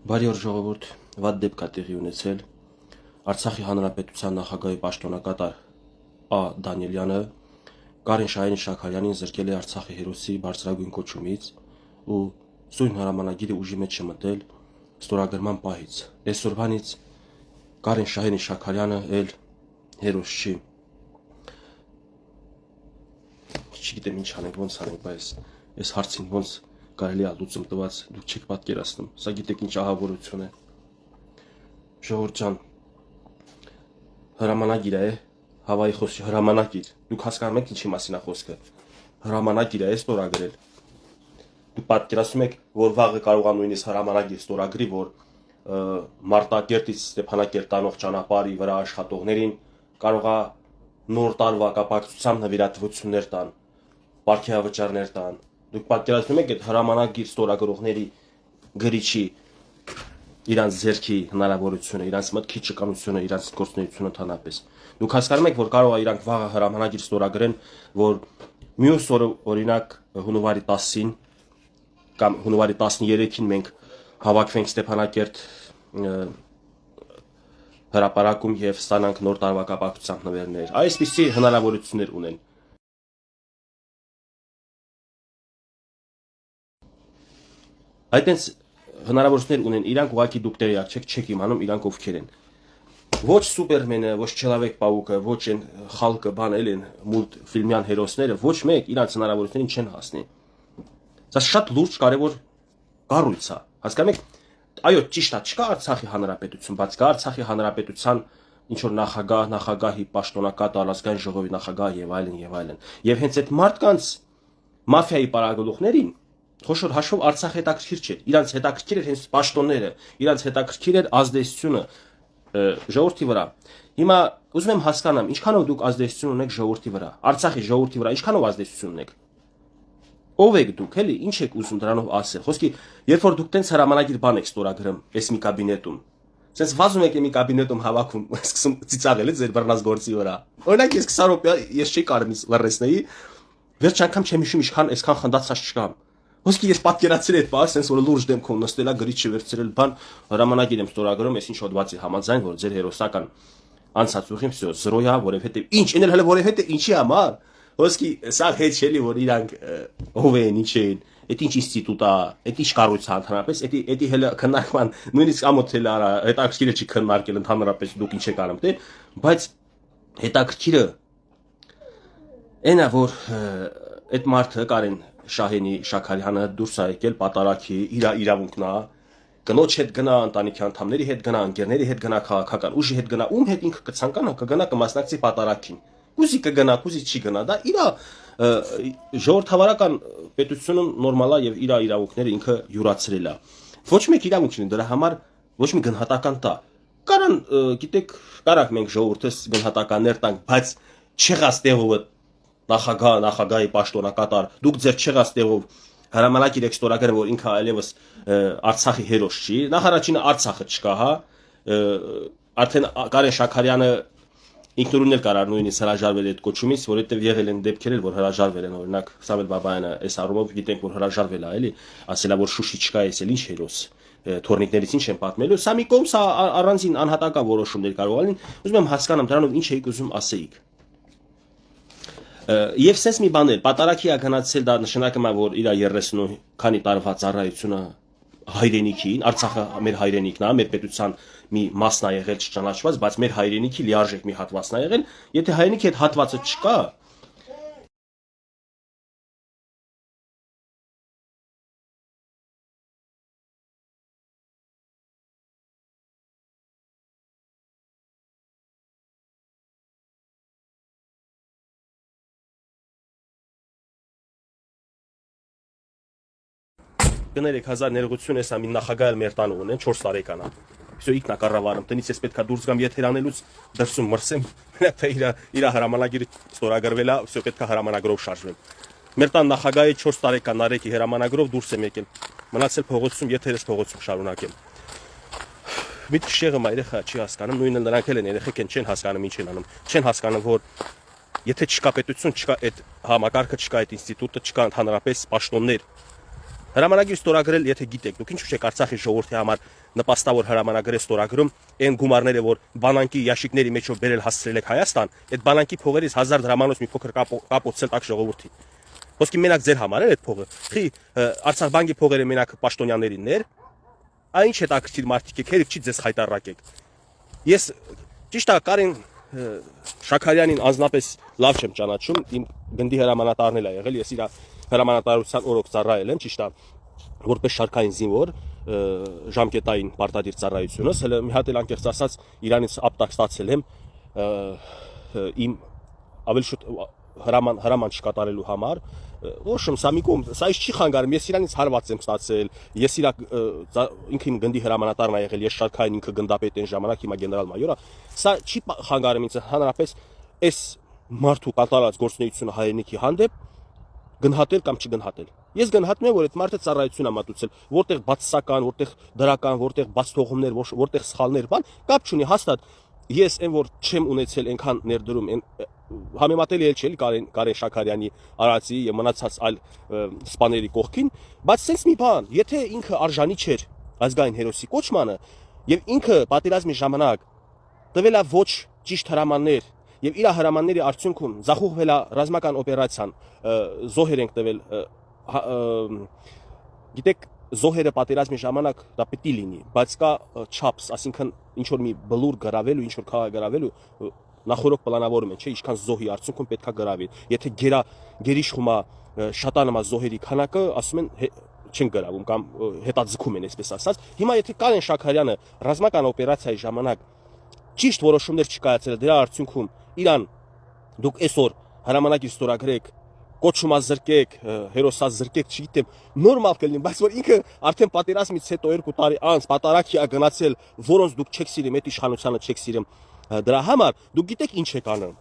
Բարի օր ժողովուրդ, վատ դեպք է տեղի ունեցել։ Արցախի հանրապետության նախագահի պաշտոնակատար Ա. Դանիելյանը Կարեն Շահենի-Շաքարյանին զրկել է Արցախի հերոսի բարձրագույն կոչումից ու սույն հրամանագիրը ուժի մեջ չմտել ստորագրման պահից։ Այսօրվանից Կարեն Շահենի-Շաքարյանը էլ հերոս չի։ Չգիտեմ ինչ անենք, ոնց անենք, բայց այս հարցին ոնց կարելի է լուծում տված, դուք չեք պատկերացնում։ Սա գիտեք ինչ ահավորություն է։ Ժողովուրդ ջան, հրամանագիր է, Հավայի խոսքի հրամանագիր։ Դուք հասկանում եք ինչի մասին է խոսքը։ Հրամանագիր է ստորագրել։ Դուք պատկերացնում եք, որ վաղը կարող է նույնիսկ հրամանագիր ստորագրի, որ Մարտակերտից Ստեփանակերտ տանող ճանապարհի վրա աշխատողներին կարող է նոր տարվա կապակցությամբ նվիրատվություններ տան, պարգևավճարներ տան։ Դուք պատկերացնում եք այդ հրամանագիր ստորագրողների գրիչի իրանց ձեռքի հնարավորությունը, իրանց մտքի ճկունությունը, իրանց գործունեությունը ընդհանրապես։ Դուք հասկանում եք, որ կարող է իրանք վաղը հրամանագիր ստորագրեն, որ մյուս օրը օրինակ հունվարի 10-ին կամ հունվարի 13-ին մենք հավաքվենք Ստեփանակերտ հրապարակում եւ ստանանք նոր տարվա կապակցությամբ նվերներ։ Այսպիսի հնարավորություններ ունեն։ Այդտենց հնարավորություններ ունեն, իրանք ուղղակի դուք տեղյակ չեք իմանում իրանք ովքեր են։ Ոչ Սուպերմենը, ոչ Չելավեկ Պաուկը, ոչ այն Խալկը, բանել են մուլտֆիլմյան հերոսները, ոչ մեկ իրանք հնարավորություններին չեն հասնի։ Դա շատ լուրջ կարևոր կառույց է։ Հասկանում եք, այո, ճիշտ է, չկա Արցախի հանրապետություն, բայց կա Արցախի հանրապետության ինչ որ նախագահ, նախագահի պաշտոնակատար, ազգային ժողովի նախագահ եւ այլն եւ այլն։ Եվ հենց այդ մարդկանց մաֆիայի պարագլուխներին խոշոր հաշվով Արցախը հետաքրքիր չէ։ Իրանց հետաքրքիր էր հենց պաշտոնները, իրանց հետաքրքիր էր ազդեցությունը ժողովրդի վրա։ Հիմա ուզում եմ հասկանամ, ինչքանով դուք ազդեցություն ունեք ժողովրդի վրա, Արցախի ժողովրդի վրա, ինչքանով ազդեցություն ունեք։ Ով եք դուք, էլի, ինչ եք ուզում դրանով ասել։ Խոսքի, երբ որ դուք տենց հրամանագիր բան եք ստորագրում, այս մի կաբինետում, sense վազում եք մի կաբինետում հավաքում, սկսում ծիծաղել ձեր բռնած գործի վրա։ Օրինակ ես 20 րոպե ես չի կարող լռեցնեի, վերջ անգամ չեմ հիշում ինչքան այսքան խնդացած չկամ։ Ոսկի ես պատկերացրի այդ բանը, sense որ լուրջ դեմքով նստելա գրիչը վերցրել բան, հրամանագիր եմ ստորագրում, այս ինչ հոդվածի համաձայն, որ ձեր հերոսական անցած ուղին всё զրոյա, որովհետեւ ինչ, ինել հələ որովհետեւ ինչի համար։ Ոսկի սա հետ չէ որ իրանք ով են, ինչ են, այդ ինչ ինստիտուտ է, այդ ինչ կառույց է ընդհանրապես, էդի հələ քննարկման նույնիսկ ամոթել արա, հետաքրքիրը չի քննարկել ընդհանրապես դուք ինչ եք անում դե, բայց հետաքրքիրը այնա որ այդ մարդը Կարեն Շահենի-Շաքարյանը դուրս է եկել պատարակի, իր իրավունքն է, կնոջ հետ գնա, ընտանիքի անդամների հետ գնա, ընկերների հետ գնա, քաղաքական ուժի հետ գնա, ում հետ ինքը կցանկանա, կգնա կմասնակցի պատարակին։ Կուզի կգնա, կուզի չի գնա, դա իր ժողովրդավարական պետությունում նորմալ է եւ իր իրավունքները ինքը յուրացրել է։ Ոչ մեկ իրավունք չունի դրա համար, ոչ մի գնահատական տա։ Կարան, գիտեք, կարակ մենք ժողովրդս գնահատականներ տանք, բայց չեղած տեղով նախագահի պաշտոնակատար, դուք ձեր չեղած տեղով հրամանագիր եք ստորագրել, որ ինքը այլևս Արցախի հերոս չի։ Նախ առաջինը Արցախը չկա, հա։ Արդեն Կարեն Շաքարյանը ինքնուրույն էլ կարար նույնիսկ հրաժարվել այդ կոչումից, որովհետև եղել են դեպքեր, որ հրաժարվել են, օրինակ Սամվել Բաբայանը այս առումով գիտենք, որ հրաժարվել է, էլի, ասելա որ Շուշի չկա, էս էլ ինչ հերոս, թորնիկներից ինչ են պատմելու, սա մի կողմ, սա առանձին անհատական որոշումներ կարող են, ուզում եմ հասկանամ դրանով ինչ էիք ուզում ասեիք։ Եվ sense մի բան էլ, պատարակի է գնացել, դա նշանակում է, որ իր 30 քանի տարվա ծառայությունը հայրենիքին, Արցախը մեր հայրենիքն է, մեր պետության մի մասն է եղել չճանաչված, բայց մեր հայրենիքի լիարժեք մի հատվածն է եղել, եթե հայրենիքի այդ հատվածը չկա, կներեք հազար ներողություն, հեսա մի նախագահ մեր տանը ունեն 4 տարեկան է։ Всё ինքն է կառավարում, տնից ես պետքա դուրս գամ եթերանելուց դրսում մրսեմ, մենակ թե իր հրամանագիրը ստորագրվել է, всё պետքա հրամանագրով շարժվեմ։ Մեր տան նախագահի 4 տարեկան Նարեկի հրամանագրով դուրս եմ եկել։ Մնացել փողոցում, եթերս փողոցում շարունակեմ։ Մի քիչ եղը երեխա չի հասկանում, նույնը նրանք էլ են երեխեք են չեն հասկանում ինչ են անում։ Չեն հասկանում որ եթե չկա պետություն, չկա այդ համակարգը, չկա այդ ինստիտուտը, չկա ընդհանրապես պաշտոններ։ Հրամանագիր ստորագրել, եթե գիտեք, դուք ինչու՞ չեք Արցախի ժողովրդի համար նպաստավոր հրամանագրեր ստորագրում, այն գումարները, որ բանակի ящикների մեջով բերել հասցրել եք Հայաստան, այդ բանակի փողերից 1000 դրամանոց մի փոքր կապոցել տակ ժողովրդի։ Ոսկի մենակ ձեր համար էր այդ փողը։ Խի Արցախ բանկի փողերը մենակ պաշտոնյաներինն էր։ Այն ինչ հետաքրքիր մարդիկ եք, հերիք չի ձեզ խայտարակեք։ Ես ճիշտ է Կարեն Շաքարյանին անձնապես լավ չեմ ճանաչում, իմ գնդի հրամանատարն էլ է եղել, ես իր հրամանատարության օրոք ծառայել եմ, ճիշտ է, որպես շարքային զինվոր ժամկետային պարտադիր ծառայությունս, հələ մի հատ էլ անկեղծ ասած իրանից ապտակ ստացել եմ իմ ավելի շուտ հրաման չկատարելու համար, ոչմ սա մի կողմ, սա ինչ չի խանգարում, ես իրանից հարված եմ ստացել, ես ինքը իմ գնդի հրամանատարն է եղել, ես շարքային ինքը գնդապետ այն ժամանակ, հիմա գեներալ-մայոր է, սա չի խանգարում ինձ հանրապես այս մարդու կատարած գործունեությունը հայրենիքի հանդեպ գնահատել կամ չգնահատել։ Ես գնահատում եմ, որ այդ մարդը ծառայություն է մատուցել, որտեղ բացասական, որտեղ դրական, որտեղ բաց թողումներ, որտեղ սխալներ, բան, կապ չունի, հաստատ ես այն որ չեմ ունեցել այնքան ներդրում, համեմատելի էլ չէ Կարեն Շաքարյանի արածի եւ մնացած այլ սպաների կողքին, բայց sense մի բան, եթե ինքը արժանի չէր ազգային հերոսի կոչմանը եւ ինքը պատերազմի ժամանակ տվել է ոչ ճիշտ հրամաններ եւ իր հրամանների արդյունքում զախուղվել է ռազմական օպերացիան, զոհեր ենք տվել, գիտեք, զոհերը պատերազմի ժամանակ դա պետք է լինի, բայց կա չափս, ասինքն ինչ որ մի բլուր գրավելու, ինչ որ քաղաք գրավելու նախորոք պլանավորում են, չէ, ինչքան զոհի արդյունքում պետքա գրավի։ Եթե գերիշխումա շատանոմա զոհերի քանակը, ասում են չեն գրավում կամ հետաձգում են, այսպես ասած։ Հիմա եթե Կարեն Շաքարյանը ռազմական օպերացիայի ժամանակ ճիշտ որոշումներ չկայացրել, դրա արդյունքում իրան դուք այսօր հրամանագիր ստորագրեք, կոչումազրկեք, հերոսազրկեք, չգիտեմ, նորմալ կլինի, բայց որ ինքը արդեն պատերազմից հետո 2 տարի անց պատարագի է գնացել, որոնց դուք չեք սիրում, այդ իշխանությանը չեք սիրում, դրա համար դուք գիտեք ինչ եք անում։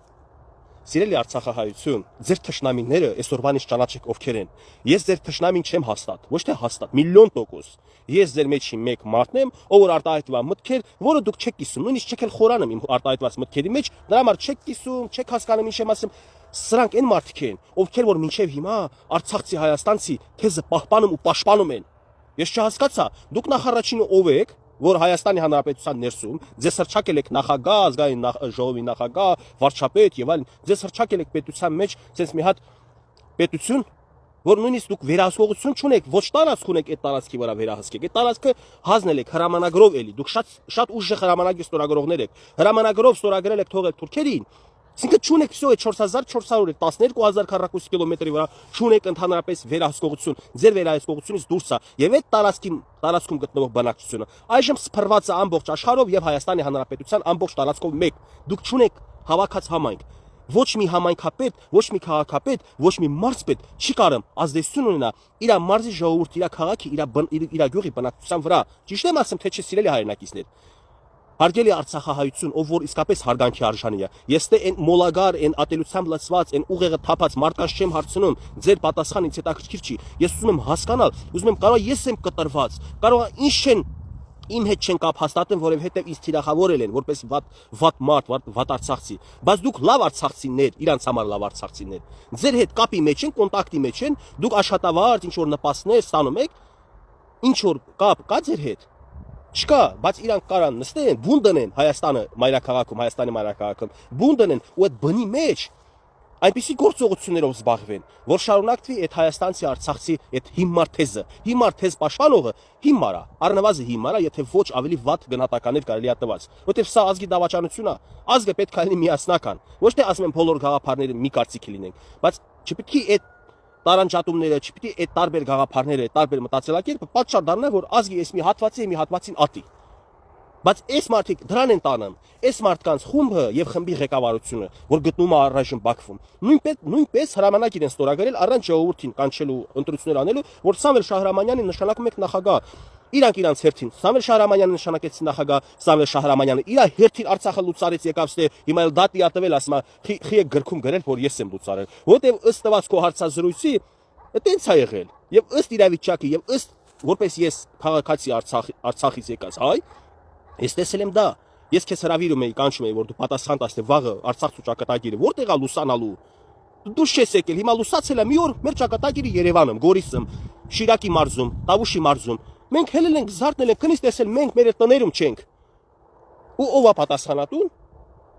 Սիրելի Արցախահայություն, ձեր թշնամիները այսօրվանից ճանաչեք ովքեր են։ Ես ձեր թշնամին չեմ հաստատ, ոչ թե հաստատ, 1,000,000%։ Ես ձեր մեջի մեկ մարդն եմ, ով որ արտահայտվա մտքեր, որը դուք չեք կիսում, նույնիսկ չեք էլ խորանում իմ արտահայտված մտքերի մեջ, դրա համար չեք կիսում, չեք հասկանում ինչ եմ ասում։ Սրանք այն մարդիկ են, ովքեր որ մինչև հիմա Արցախցի հայաստանցի թեզը պահպանում ու պաշտպանում են։ Ես չհասկացա, դուք նախարարինը ով եք, որ Հայաստանի Հանրապետության ներսում ձեզ հրճակել եք նախագահ, ազգային ժողովի նախագահ, վարչապետ եւ այլն, ձեզ հրճակել եք պետության մեջ, sense մի հատ պետություն, որ նույնիսկ դուք վերահսկողություն չունեք, ոչ տարածք ունեք այդ տարածքի վրա վերահսկեք։ Այդ տարածքը հանձնել եք հրամանագրով էլի, դուք շատ ուժեղ հրամանագիր ստորագրողներ եք։ Հրամանագրով ստորագրել եք թողել թուրքերին։ Այսինքն չունեք всё 4400 12000 քառակուսի կիլոմետրի վրա չունեք ընդհանրապես վերահսկողություն, ձեր վերահսկողությունից դուրս է եւ այդ տարածքում գտնվող բնակչությունը այժմ սփռված է ամբողջ աշխարհով եւ Հայաստանի Հանրապետության ամբողջ տարածքով մեկ։ Դուք չունեք հավաքած համայնք։ Ոչ մի համայնքապետ, ոչ մի քաղաքապետ, ոչ մի մարզպետ չի կարող ազդեցություն ունենա իր մարզի ժողովրդի, իր քաղաքի, իր գյուղի բնակչության վրա։ Ճիշտ եմ ասում, թե չէ, սիրելի հայրենակիցներ։ Հարգելի Արցախահայություն, ով որ իսկապես հարգանքի արժանի է, ես թե այն մոլագար, այն ատելությամբ լցված, այն ուղեղը թափած մարդկանց չեմ հարցնում, ձեր պատասխանը ինձ հետաքրքիր չի։ Ես ուզում եմ հասկանալ, ուզում եմ կարող ես եմ կտրված, կարող է ինչ չեն իմ հետ չեն կապ հաստատում, որովհետև ինձ թիրախավորել են որպես վատ մարդ, վատ արցախցի, բայց դուք լավ արցախցիներ, իրանց համար լավ արցախցիներ, ձեր հետ կապի մեջ են, կոնտակտի մեջ են, դուք աշխատավարձ ինչ որ նպաստներ ստանում եք, ինչ որ կապ կա ձեր հետ։ Չկա, բայց իրանք կարան նստեն, բուն դնեն Հայաստանի մայրաքաղաքում, բուն դնեն ու այդ բնի մեջ այնպիսի գործողություններով զբաղվեն, որ շարունակվի այդ հայաստանցի արցախցի այդ հիմար թեզ պաշտպանողը հիմար է, առնվազն հիմար է, եթե ոչ ավելի վատ գնահատականներ կարելի է տված, որտեղ սա ազգի դավաճանություն է, ազգը պետք է լինի միասնական, ոչ թե ասում եմ բոլոր գաղափարները մի կարծիքի լինեն, բայց չպետք է այդ տարանջատումները, չպետք է այդ տարբեր գաղափարները, տարբեր մտածելակերպը պատճառ դառնա, որ ազգի այս մի հատվածի մի հատվածին ատի։ Բայց այս մարդիկ դրան են տանում, այս մարդկանց խումբը եւ խմբի ղեկավարությունը, որ գտնում է առայժմ Բաքվում, նույնպես հրամանագիր են ստորագրել առանց ժողովրդին կանչելու ընտրություններ անելու, որ Սամվել Շահրամանյանին նշանակում եք նախագահ։ Իրանք իրանց հերթին Սամվել Շահրամանյանին նշանակեցին նախագահ, Սամվել Շահրամանյանը իր հերթին Արցախը լուծարեց եկավ ստե, հիմա էլ դատի ատվել, ասում է, խի եք գրքում գրել, որ ես եմ լուծարել, որտեւ ըստ տված քո հարցազրույցի այդպես է եղել, եւ ըստ իրավիճակի, եւ ըստ որպես ես քաղաքացի Արցախից եկած հայ, ես տեսել եմ դա, ես քեզ հրավիրում էի, կանչում էի, որ դու պատասխան տաս, թե վաղը Արցախցու ճակատագիրը որտեղ է լուսանալու, Դուշ չես եկել, հիմա լուսացել է մի օր մեր ճակատագիրը Երևանում, Գորիսում, Շիրակի մարզում, Տավուշի մարզում։ Մենք հելել ենք, զարթնել ենք, քնից տեսել մենք մեր տներում չենք։ Ու ով է պատասխանատուն։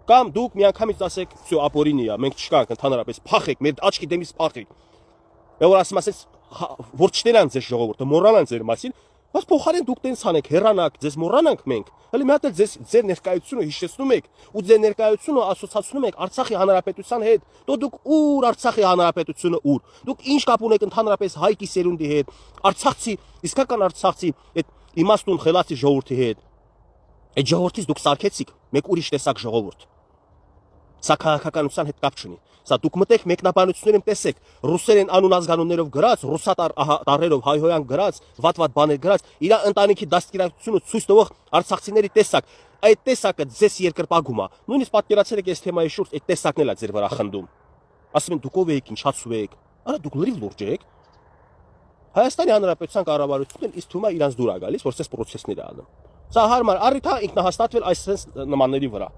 Կամ դուք միանգամից ասեք, «Всё, ապորինի է, մենք չկանք ընդհանրապես փախեք, մեր աչքի դեմից փախեք»։ Որ ասում ասես, որ չտենան ձեր ժողովուրդը, մոռանան ձեր մասին, բայց փոխարեն դուք տենց անեք, հեռանաք, ձեզ մոռանանք մենք։ Հələ մի հատ էլ ձեր ներկայությունը հիշեցնում եք ու ձեր ներկայությունը ասոցացնում եք Արցախի հանրապետության հետ։ Դուք ուր Արցախի հանրապետությունը ուր։ Դուք ինչ կապ ունեք ընդհանրապես հայկի սերունդի հետ, Արցախցի, իսկական Արցախցի այդ իմաստուն խելացի ժողովրդի հետ։ Այդ ժողովրդից դուք սարքեցիք մեկ ուրիշ տեսակ ժողովուրդ։ Սա քաղաքականության հետ կապ չունի։ Սա դուք մտեք մեկնաբանություններում տեսեք, ռուսերեն անուն ազգանուններով գրած, ռուսատար տառերով հայհոյան գրած, վատ բաներ գրած, իր ընտանիքի դաստիարակությունը ցույց տվող արցախցիների տեսակ։ Այդ տեսակը ձեզ երկրպագում է։ Նույնիսկ պատկերացրեք այս թեմայի շուրջ այդ տեսակն էլ է ձեր վրա խնդում։ Ասում են դուք ով եք, ինչացու եք։ Արա դուք լրիվ լուրջ եք։ Հայաստանի Հանրապետության կառավարությունն իսկ թվում է իրանց դուր է գալիս, որ այս process-ները անում։ Սա հարմար առիթ է ինքնահաստատվել այս նմանների վրա։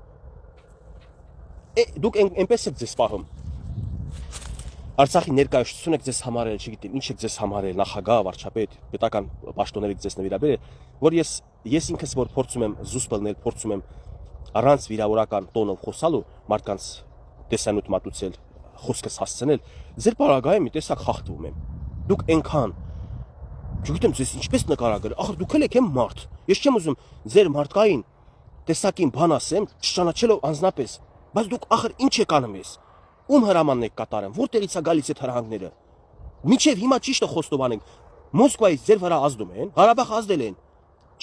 Դուք այնպես եք ձեզ պահում։ Արցախի ներկայացուցիչն եք ձեզ համարել, չգիտեմ, ինչ եք ձեզ համարել, նախագահ, վարչապետ, պետական պաշտոններից ձեզ նվիրաբերել, որ ես ինքս որ փորձում եմ զուսպ լինել, փորձում եմ առանց վիրավորական տոնով խոսալու մարդկանց տեսանյութ մատուցել, խոսքս հասցնել, ձեր պարագայում մի տեսակ խախտվում եմ։ Դուք այնքան, չգիտեմ, ձեզ ինչպես նկարագրել, ախր դուք եք եմ մարդ։ Ես չեմ ուզում ձեր մարդկային տեսակին բան ասեմ, չճանաչելով անձնապես, բայց դուք ախր ինչ եք անում ես։ Ում հրամանն եք կատարում, որտեղից է գալիս այդ հրահանգները։ Մինչև հիմա ճիշտը խոստովանենք, Մոսկվայից ձեր վրա ազդում են, Ղարաբաղ ազդել են։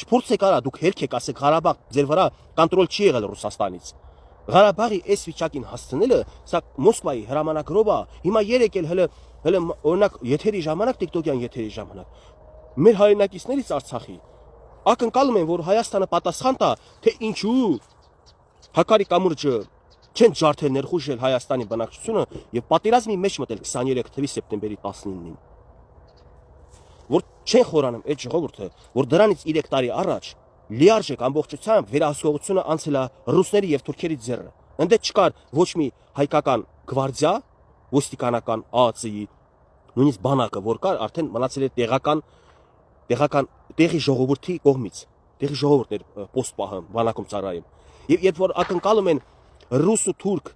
Չփորձեք արա, դուք հերք եք ասեք Ղարաբաղ ձեր վրա կոնտրոլ չի եղել Ռուսաստանից։ Ղարաբաղի այս վիճակին հասցնելը, սա Մոսկվայի հրամանագրով է։ Հիմա երեք էլ հələ օրինակ եթերի ժամանակ, TikTok-յան եթերի ժամանակ մեր հայրենակիցներից Արցախի ակնկալում են, որ Հայաստանը պատասխան տա, թե ինչու Հակարի կամուրջը չեն ջարդել ներխուժել Հայաստանի բնակչությունը եւ պատերազմի մեջ մտել 23 թվականի սեպտեմբերի 19-ին։ Որ չեն խորանում այդ ժողովուրդը, որ դրանից 3 տարի առաջ լիարժեք ամբողջությամբ վերահսկողությունը անցել է ռուսների եւ թուրքերի ձեռը։ Ընդ չկար ոչ մի հայկական գվարդիա, ոստիկանական ԱԱՑ-ի, նույնիսկ բանակը, որ կար, արդեն մնացել է տեղի ժողովրդի կողմից։ Տեղի ժողովուրդն էր պոստ պահում, բանակում ծառայում։ Եվ երբ որ ակնկալում են ռուս ու թուրք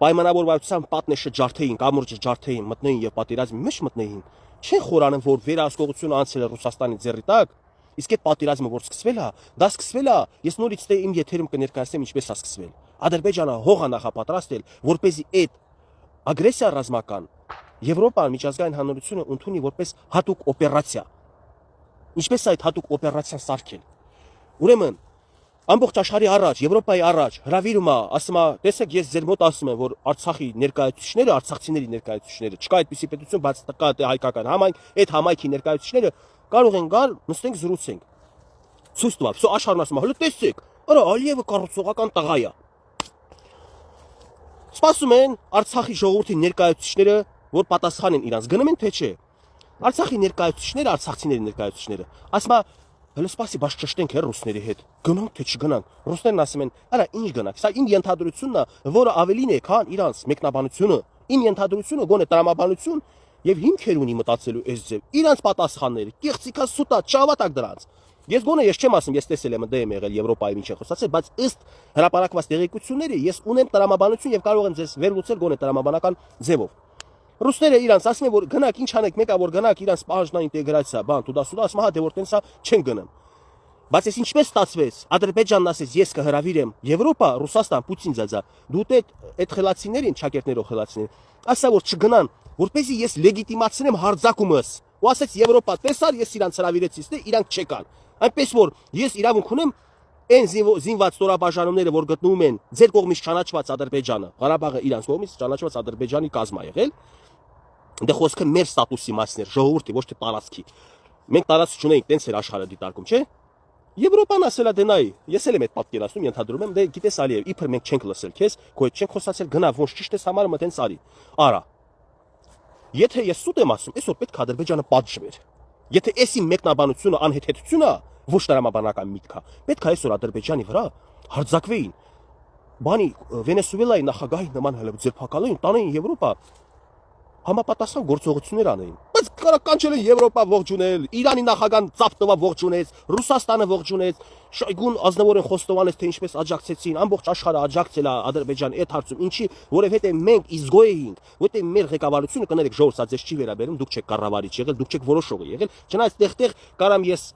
պայմանավորվածության պատնեշը ջարդեին, կամուրջը ջարդեին, մտնեին եւ պատերազմի մեջ մտնեին, չեն խորանում, որ վերահսկողությունը անցել է Ռուսաստանի ձեռի տակ, իսկ այդ պատերազմը որ սկսվել է, դա սկսվել է, ես նորից դե իմ եթերում կներկայացնեմ ինչպես է սկսվել։ Ադրբեջանը հող է նախապատրաստել, որպեսզի այդ ագրեսիա ռազմական Եվրոպան միջազգային հանրությունը ընդունի որպես հատուկ օպերացիա։ Ինչպես այդ հատուկ օպերացիան սարքել։ Ուրեմն ամբողջ աշխարհի առաջ, Եվրոպայի առաջ հրավիրում է, ասում է, տեսեք, ես ձեր մոտ ասում եմ, որ Արցախի ներկայացուցիչները, արցախցիների ներկայացուցիչները, չկա այդպիսի պետություն, բայց կա հայկական համայնք, այդ համայնքի ներկայացուցիչները կարող են գալ, նստենք զրուցենք։ Ցույց տվավ, всё աշխարհն ասում է, հələ տեսեք, արա Ալիևը կառուցողական տղա է։ Սպասում են Արցախի ժողովրդի ներկայացուցիչները, որ պատասխան են իրանց, գնում են թե չէ։ Արցախի ներկայացուցիչները, արցախցիների ներկայացուցիչները, ասում է հələ սպասի, բայց ճշտենք ռուսների հետ։ Գնանք թե չգնանք։ Ռուսներն ասում են, արա ինչ գնանք։ Սա իմ ենթադրությունն է, որը ավելին է, քան իրանց մեկնաբանությունը։ Իմ ենթադրությունը գոնե տրամաբանություն եւ հիմքեր ունի մտածելու այս ձև։ Իրանց պատասխանները, կեղծիկա սուտա, չավատակ դրանց։ Ես գոնե ես չեմ ասում, ես տեսել եմ, դեմ եղել Եվրոպայի միջի խոսացել, բայց ըստ հրապարակված տեղեկությունների ես ունեմ տրամաբանություն եւ կարող եմ ձեզ վերլուծել գոնե տրամաբանական ձևով։ Ռուսները իրանց ասում են, որ գնաք, ինչ անեք, մեկը որ գնաք իրանց պահանջնային ինտեգրացիա, բան, տուդա-սուդա, ասում հա դե որ տենսա չեն գնում։ Բայց ես ինչպես ստացվեց, Ադրբեջանն ասեց, ես կհրավիրեմ Եվրոպա, Ռուսաստան, Պուտին ձա, դու այդ խելացիներին, ճակերտներով խելացիներին, ասա որ չգնան, որպեսզի ես լեգիտիմացնեմ հարձակումս։ Ու ասեց Եվրոպա, տեսար, ես իրանց հրավիրեցի, դե իրանք չեկան։ Այնպես որ ես իրավունք ունեմ այն զինված ստորաբաժանումները, որ գտնվում են ձեր կողմից ճանաչված Ադրբեջանը, Ղարաբաղը իրանց կողմից ճանաչված Ադրբեջանի կազմ է եղել։ Դե խոսքը մեր ստատուսի մասն էր, ժողովրդի, ոչ թե տարածքի։ Մենք տարածք չունենք, տենց էր աշխարհը դիտարկում, չէ՞։ Եվրոպան ասել է դենայի, ես էլ եմ այդ պատկերացնում, ենթադրում եմ, դե գիտես Ալիև, իբր մենք չենք լսել քեզ, քո հետ չենք խոսացել, գնա, ոչ ճիշտ ես համարում, տենց արի։ Արա։ Եթե ես սուտ եմ ասում, այսօր պետք է Ադրբեջանը պատժվեր։ Եթե էս իմ մեկնաբանությունը անհեթեթություն է, ոչ տրամաբանական միտք է, պետք է այսօր Ադրբեջանի վրա հարձակվեին։ բանի Վենեսուելայի նախագահի նման հələ ձերբակալային տանեին Եվրոպա համապատասխան գործողություններ անեին։ Բայց կանչել են Եվրոպա ողջունել, Իրանի նախագահան ծափ տվա ողջունեց, Ռուսաստանը ողջունեց, Շոյգուն ազնվորեն խոստովանեց, թե ինչպես աջակցեցին, ամբողջ աշխարհը աջակցել է Ադրբեջանի այդ հարցում։ Ինչի, որովհետև մենք իզգոյ էինք, որտեղ մեր ղեկավարությունը կներեք ժողովուրդ, սա ձեզ չի վերաբերում, դուք չեք կառավարիչ եղել, դուք չեք որոշող եղել, չնայած այդտեղ կարամ ես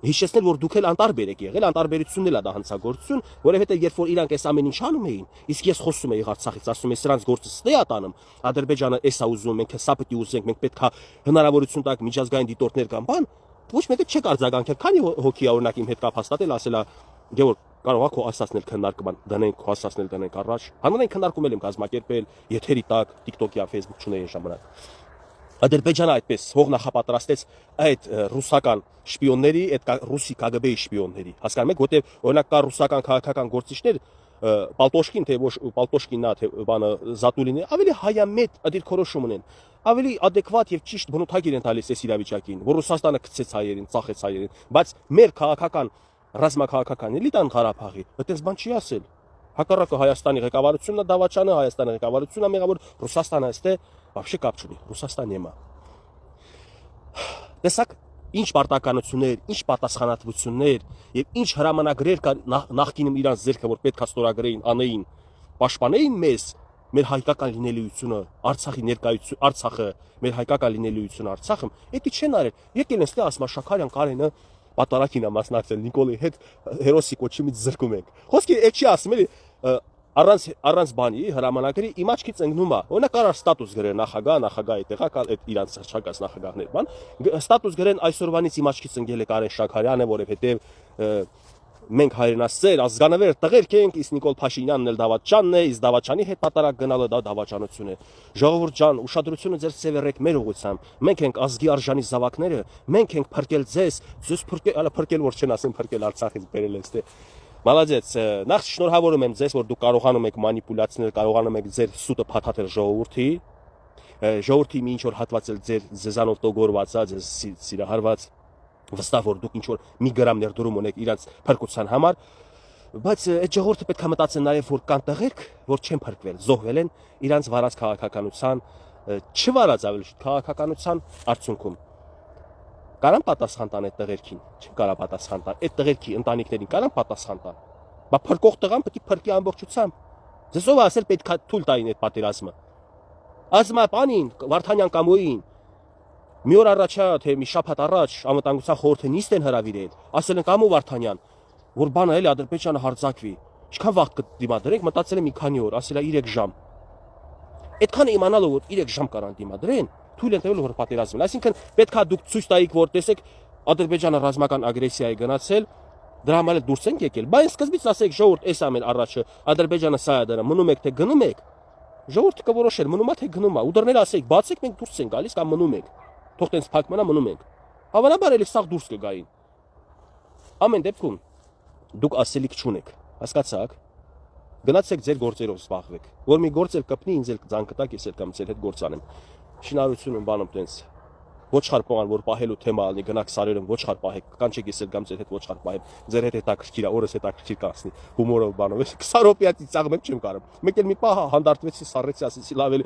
հիշեցնել, որ դուք էլ անտարբեր եք եղել, անտարբերությունն էլ է դա հանցագործություն, որովհետև երբ որ իրանք այս ամեն ինչ անում էին, իսկ ես խոսում էի Արցախից, ասում եմ, սրանց գործը ստե է տանում, Ադրբեջանը էս է ուզում, մենք հեսա պետք է ուզենք, մենք պետք է հնարավորություն տանք միջազգային դիտորդներ կամ բան, ոչ մեկը չեք արձագանքել, քանի հոգի է օրինակ իմ հետ կապ հաստատել, ասել է, Գևորգ, կարող է քո ասածնել քննարկման դնենք, քո ասածնել դնենք առաջ, հանրային քննարկում եմ կազմակերպել, եթերի տակ, TikTok-յա, Facebook չունեի ժամանակ։ Ադրբեջանը այդպես հող նախապատրաստեց այդ ռուսական շպիոնների, այդ ռուսի KGB-ի շպիոնների։ Հասկանում եք, որտեղ օրինակ կա ռուսական քաղաքական գործիչներ, Պալտոշկին, թե ոչ Պալտոշկինն է, թե բանը Զատուլինը, ավելի հայամետ դիրքորոշում ունեն, ավելի adekvat եւ ճիշտ բնութագիր են տալիս այս իրավիճակին, որ Ռուսաստանը գցեց հայերին, ծախեց հայերին, բայց մեր քաղաքական ռազմաքաղաքական էլիտան Ղարաբաղի, այդպես բան չի ասել։ Հակառակը Հայաստանի ղեկավարությունն է դավաճանը, Հայաստանի ղեկավարությունն է մեղավոր, Ռուսաստանը այստեղ вообще կապ չունի, Ռուսաստանի հիմա։ Տեսակ ինչ պարտականություններ, ինչ պատասխանատվություններ եւ ինչ հրամանագրեր կար նախկինում իրանց ձեռքը, որ պետք է ստորագրեին, անեին, պաշտպանեին մեզ, մեր հայկական լինելիությունը, Արցախի ներկայություն, Արցախը, մեր հայկական լինելիությունը Արցախը, դա չեն արել։ Եկել են ստե ասма Շաքարյան Կարենը պատարակին է մասնակցել Նիկոլի հետ հերոսի կոչումից զրկում ենք։ Խոսքի այդ չի ասում էլի առանց բանի հրամանագրի իմ աչքից ընկնում է։ Օրինակ կարա ստատուս գրեն նախագահի տեղակալ այդ իրանց հրճակած նախագահներ բան, ստատուս գրեն այսօրվանից իմ աչքից ընկել է Կարեն Շաքարյանը, որովհետև մենք հայրենասեր ազգանվեր տղերք ենք, իսկ Նիկոլ Փաշինյանն էլ դավաճանն է, իսկ դավաճանի հետ պատարակ գնալը դա դավաճանություն է։ Ժողովուրդ ջան, ուշադրությունը ձեր սևեռեք մեր ուղղությամբ։ Մենք ենք ազգի արժանի զավակները, մենք ենք փրկել ձեզ փրկել որ չեն ասում փրկել Արցախից բերել ես թե Մալադեց, նախ շնորհավորում եմ ձեզ, որ դուք կարողանում եք մանիպուլյացնել, կարողանում եք ձեր սուտը փաթաթել ժողովրդի մի ինչ որ հատվածել ձեր ձեզանով տոգորված, ձեզ սիրահարված, վստահ որ դուք ինչ որ մի գրամ ներդրում ունեք իրանց փրկության համար, բայց այդ ժողովուրդը պետք է մտածեն նաև որ կան տղերք, որ չեն փրկվել, զոհվել են իրանց վարած քաղաքականության, չվարած ավելի շուտ քաղաքականության արդյունքում։ Կարան պատասխան տան այդ տղերքին, չեմ կարա պատասխան տան, այդ տղերքի ընտանիքներին կարան պատասխան տան։ Բա փրկող տղան պետք է փրկի ամբողջությամբ։ Ձեզ ով ասել պետք է թույլ տային այդ պատերազմը։ Ասма պանին, Վարդանյան կամոյին։ Մի օր առաջա, թե մի շաբաթ առաջ անվտանգության խորհուրդը նիստ են հրավիրել, ասել են կամո Վարդանյան, որ բանը էլի Ադրբեջանը հարձակվի։ Ինչքան վաղ կդիմադրենք, մտածել եմ մի քանի օր, ասել է 3 ժամ։ Այդքանը իմանալով որ 3 ժամ կարան դիմադրեն, թույլ են տվել որ պատերազմել։ Այսինքն պետք է դուք ցույց տայիք որ տեսեք Ադրբեջանը ռազմական ագրեսիա է գնացել, դրա համար էլ դուրս ենք եկել։ Բայց սկզբից ասեք ժողովուրդ, էս ամեն առաջը Ադրբեջանը սա է դրա, մնում եք թե գնում եք։ Ժողովուրդը կորոշեր, մնում է թե գնում է։ Ու դռները ասեք, բացեք մենք դուրս ենք գալիս կամ մնում ենք։ Թող տենց փակ մնա մնում ենք։ Հավանաբար էլ սաղ դուրս կգային։ Ամեն դեպքում դուք ասելիք չունեք, հասկացաք։ Գնացեք ձեր գործերով զբաղվեք։ Որ մի գործ էլ կպնի, ինձ էլ ձան կտակ, ես էլ կամ ձեր հետ գործ անեմ։ Շինարարություն եմ բանում տենց ոչխար պողան որ պահելու թեմա ալնի գնաք սարերում ոչխար պահեք կանչեք ես էլ կամ ձեր հետ ոչխար պահեմ ձեր հետ հետաքրքիր է օրս հետաքրքիր կասնի հումորով բանով 20 րոպեացի ծաղ եմ չեմ կարող մեկ էլ մի պահ հանդարտվեցի սառեցի ասեցի լավ էլ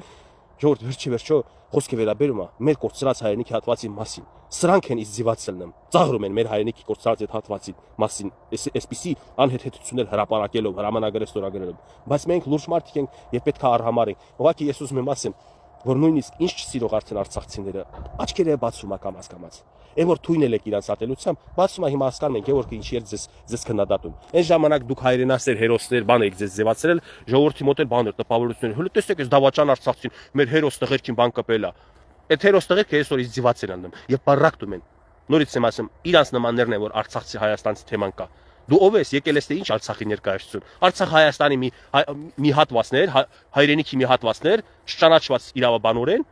ժողովուրդ վերջի խոսքը վերաբերում է մեր կորցրած հայրենիքի հատվածի մասին սրանք են իզդիվացելն եմ ծաղրում են մեր հայրենիքի կորցրած այդ հատվածի մասին այսպիսի անհեթեթություններ հրապարակելով հրամանագրեր ստորագրելով բայց մենք լուրջ մարդիկ ենք եւ պետք է արհամար ենք ուղղակի ես ուզում եմ ասեմ որ նույնիսկ ինչ չսիրող արդեն արցախցիները աչքերը բացում է կամաց այն որ թույնել եք իրանց ատելությամբ բացում է հիմա հասկանում ենք որ ինչի էր ձեզ քննադատում այն ժամանակ դուք հայրենասեր հերոսներ բան եք ձեզ ձևացրել ժողովրդի մոտ էլ բաներ տպավորություններ հələ տեսեք այս դավաճան արցախցին մեր հերոս տղերքին բան կպելա այդ հերոս տղերքը այսօր իսկ ձևացել են անում եւ բարակտում են նորից եմ ասում իրանց նմաններն են որ արցախցի հայաստանցի թեման կա Դու ով ես եկել ես թե ինչ Արցախի ներկայացություն Արցախ Հայաստանի մի հատվածներ հայրենիքի մի հատվածներ չճանաչված իրավաբանորեն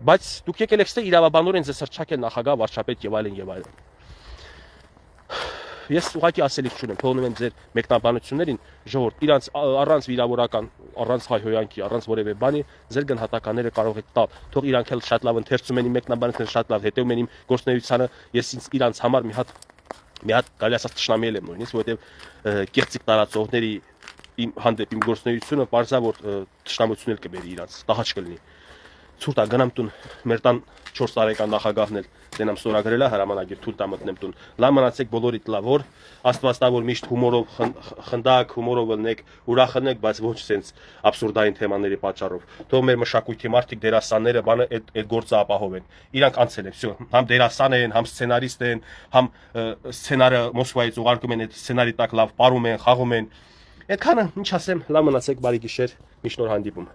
բայց դուք եկել եք թե իրավաբանորեն ձեզ հրճակել նախագահ վարչապետ եւ այլն եւ այլն Ես ուղղակի ասելիք չունեմ թողնում եմ ձեր մեկնաբանություններին ժողովուրդ իրանց առանց վիրավորական առանց հայհոյանքի առանց որևէ բանի ձեր գնահատականները կարող եք տալ թող իրանք էլ շատ լավ ընթերցում են իմ մեկնաբանությունները շատ լավ հետեւում են իմ գործունեությանը ես իրանց համար մի հատ գալի ասած ճշնամի եմ նույնիսկ որովհետև կեղծիք տարածողների իմ հանդեպ իմ գործունեությունը բարձա որ ճշտամություն էլ կբերի իրանց տահաճ կլինի ցուրտա գնամ տուն մեր տան 4 տարեկան նախագահն էլ դենամ ստորագրել է հրամանագիր թույլ տա մտնեմ տուն լավ մնացեք բոլորիդ լավ որ աստված տա որ միշտ հումորով խնդակ հումորով ելնեք ուրախանեք բայց ոչ sense абսուրդային թեմաների պատճառով թող մեր մշակույթի մարդիկ դերասանները բանը այդ գործը ապահովեն իրանք անցել են всё համ դերասան են համ սցենարիստ են համ սցենարը Մոսկվայից ուղարկում են այդ սցենարի տակ լավ ապարում են խաղում են այդքանը ինչ ասեմ լավ մնացեք բարի գիշեր մի շնոր հանդիպում